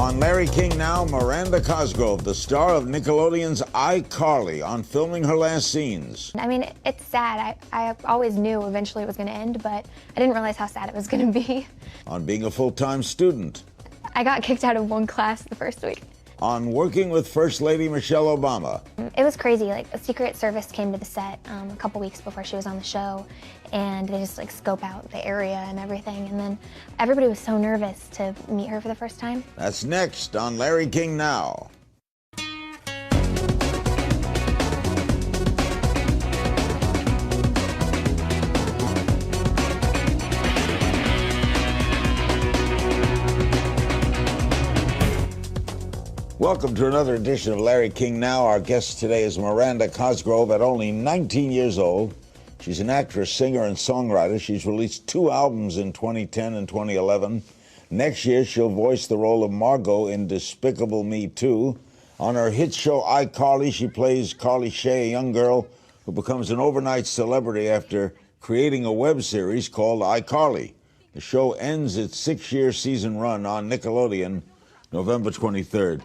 On Larry King Now, Miranda Cosgrove, the star of Nickelodeon's iCarly, on filming her last scenes. I mean, it's sad. I always knew eventually it was going to end, but I didn't realize how sad it was going to be. On being a full-time student. I got kicked out of one class the first week. On working with First Lady Michelle Obama. It was crazy. Like, a Secret Service came to the set a couple weeks before she was on the show, and they just like scope out the area and everything. And then everybody was so nervous to meet her for the first time. That's next on Larry King Now. Welcome to another edition of Larry King Now. Our guest today is Miranda Cosgrove. At only 19 years old, she's an actress, singer, and songwriter. She's released 2 albums in 2010 and 2011. Next year, she'll voice the role of Margot in Despicable Me 2. On her hit show iCarly, she plays Carly Shay, a young girl who becomes an overnight celebrity after creating a web series called iCarly. The show ends its 6-year season run on Nickelodeon November 23rd.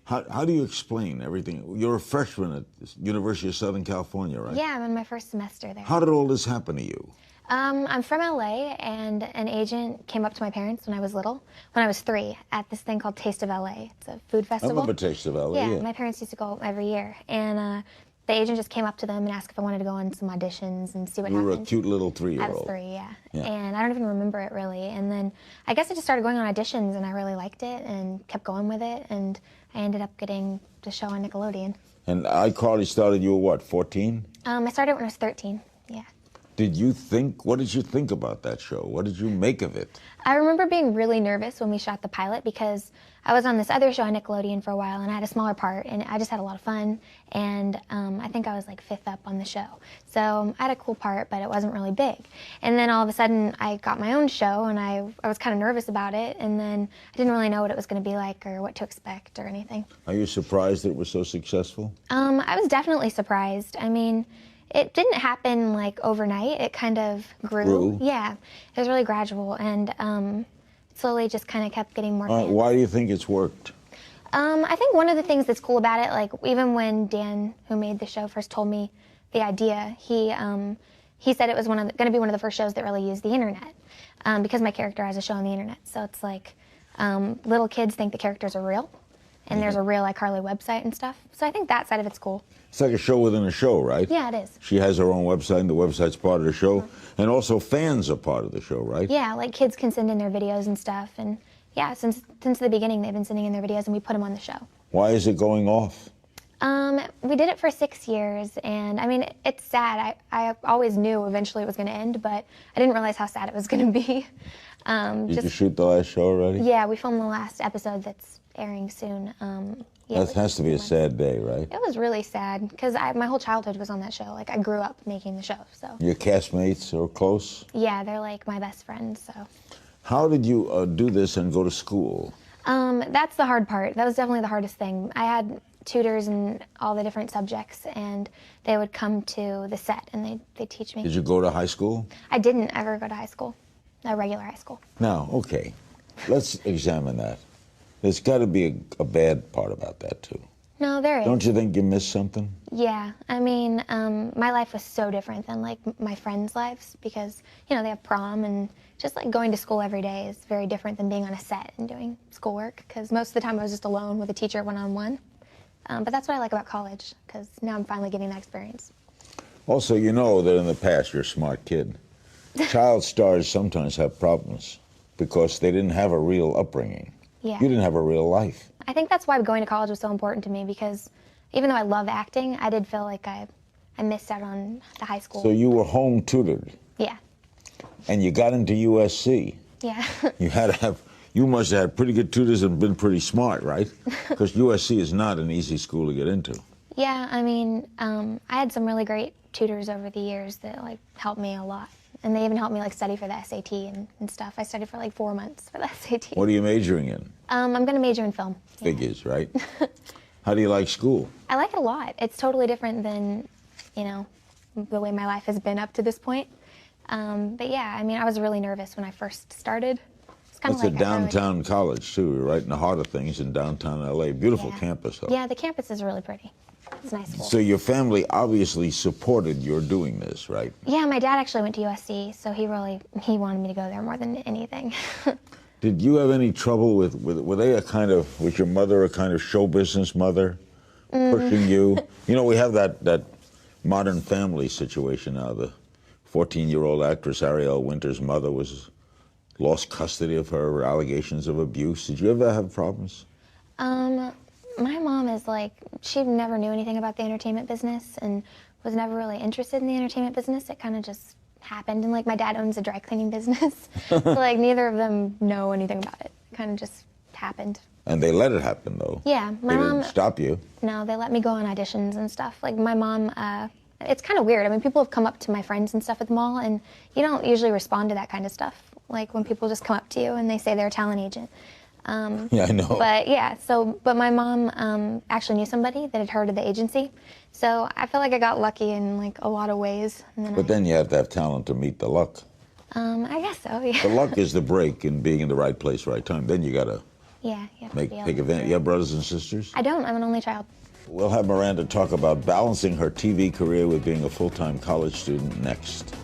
How do you explain everything? You're a freshman at the University of Southern California, right? Yeah, I'm in my first semester there. How did all this happen to you? I'm from LA, and an agent came up to my parents when I was little, when I was 3, at this thing called Taste of LA. It's a food I festival. remember Taste of LA, yeah. My parents used to go every year, and the agent just came up to them and asked if I wanted to go on some auditions and see what happened. You were a cute little 3-year-old. I was 3, yeah. And I don't even remember it really. And then I guess I just started going on auditions, and I really liked it and kept going with it, and I ended up getting the show on Nickelodeon. And iCarly started, you were what, 14? I started when I was 13, yeah. What did you think about that show? What did you make of it? I remember being really nervous when we shot the pilot because I was on this other show on Nickelodeon for a while, and I had a smaller part, and I just had a lot of fun, and I think I was like 5th up on the show. So I had a cool part, but it wasn't really big. And then all of a sudden I got my own show, and I was kind of nervous about it, and then I didn't really know what it was going to be like or what to expect or anything. Are you surprised that it was so successful? I was definitely surprised. I mean, it didn't happen like overnight. It kind of grew. Yeah, it was really gradual, and slowly just kind of kept getting more fans. Why do you think it's worked? I think one of the things that's cool about it, like even when Dan, who made the show, first told me the idea, he said it was going to be one of the first shows that really used the internet, because my character has a show on the internet. So it's like little kids think the characters are real, and there's a real iCarly website and stuff. So I think that side of it's cool. It's like a show within a show, right? Yeah, it is. She has her own website, and the website's part of the show. And also fans are part of the show, right? Yeah, like kids can send in their videos and stuff. And yeah, since the beginning, they've been sending in their videos, and we put them on the show. Why is it going off? We did it for 6 years, and I mean, it's sad. I always knew eventually it was going to end, but I didn't realize how sad it was going to be. Did you shoot the last show already? Yeah, we filmed the last episode that's airing soon. Yeah, that has to be a sad day, right? It was really sad, because my whole childhood was on that show. Like, I grew up making the show, so. Your castmates are close? Yeah, they're like my best friends, so. How did you do this and go to school? That's the hard part. That was definitely the hardest thing. I had tutors in all the different subjects, and they would come to the set, and they'd teach me. Did you go to high school? I didn't ever go to high school, a regular high school. Now, okay, let's examine that. There's got to be a bad part about that, too. No, there is. Don't you think you missed something? Yeah, I mean, my life was so different than, like, my friends' lives because, you know, they have prom, and just, like, going to school every day is very different than being on a set and doing schoolwork, because most of the time I was just alone with a teacher one-on-one. But that's what I like about college, because now I'm finally getting that experience. Also, you know that in the past you're a smart kid. Child stars sometimes have problems because they didn't have a real upbringing. Yeah. You didn't have a real life. I think that's why going to college was so important to me, because even though I love acting, I did feel like I missed out on the high school. So you were home tutored. Yeah. And you got into USC. Yeah. You must have had pretty good tutors and been pretty smart, right? Because USC is not an easy school to get into. Yeah, I mean, I had some really great tutors over the years that, like, helped me a lot. And they even helped me, like, study for the SAT and stuff. I studied for, like, 4 months for the SAT. What are you majoring in? I'm going to major in film. Figures, right? How do you like school? I like it a lot. It's totally different than, you know, the way my life has been up to this point. But yeah, I mean, I was really nervous when I first started. It's kind It's of a like downtown college, too. You're right in the heart of things in downtown L.A. Beautiful campus, though. Yeah, the campus is really pretty. It's a nice school. So your family obviously supported your doing this, right? Yeah, my dad actually went to USC, so he wanted me to go there more than anything. Did you have any trouble were they was your mother a kind of show business mother, pushing you? You know, we have that Modern Family situation now. The 14-year-old actress Ariel Winter's mother lost custody of her allegations of abuse. Did you ever have problems? My mom is like, she never knew anything about the entertainment business and was never really interested in the entertainment business. It kind of just happened. And like my dad owns a dry cleaning business. So like neither of them know anything about it. It kind of just happened. And they let it happen, though. Yeah. They didn't stop you. No, they let me go on auditions and stuff. Like my mom, it's kind of weird. I mean, people have come up to my friends and stuff at the mall, and you don't usually respond to that kind of stuff. Like when people just come up to you and they say they're a talent agent. Yeah, I know. But yeah, but my mom actually knew somebody that had heard of the agency. So I feel like I got lucky in like a lot of ways. And then you have to have talent to meet the luck. I guess so, yeah. The luck is the break in being in the right place, right time. Then you got to take advantage. You have brothers and sisters? I don't. I'm an only child. We'll have Miranda talk about balancing her TV career with being a full-time college student next.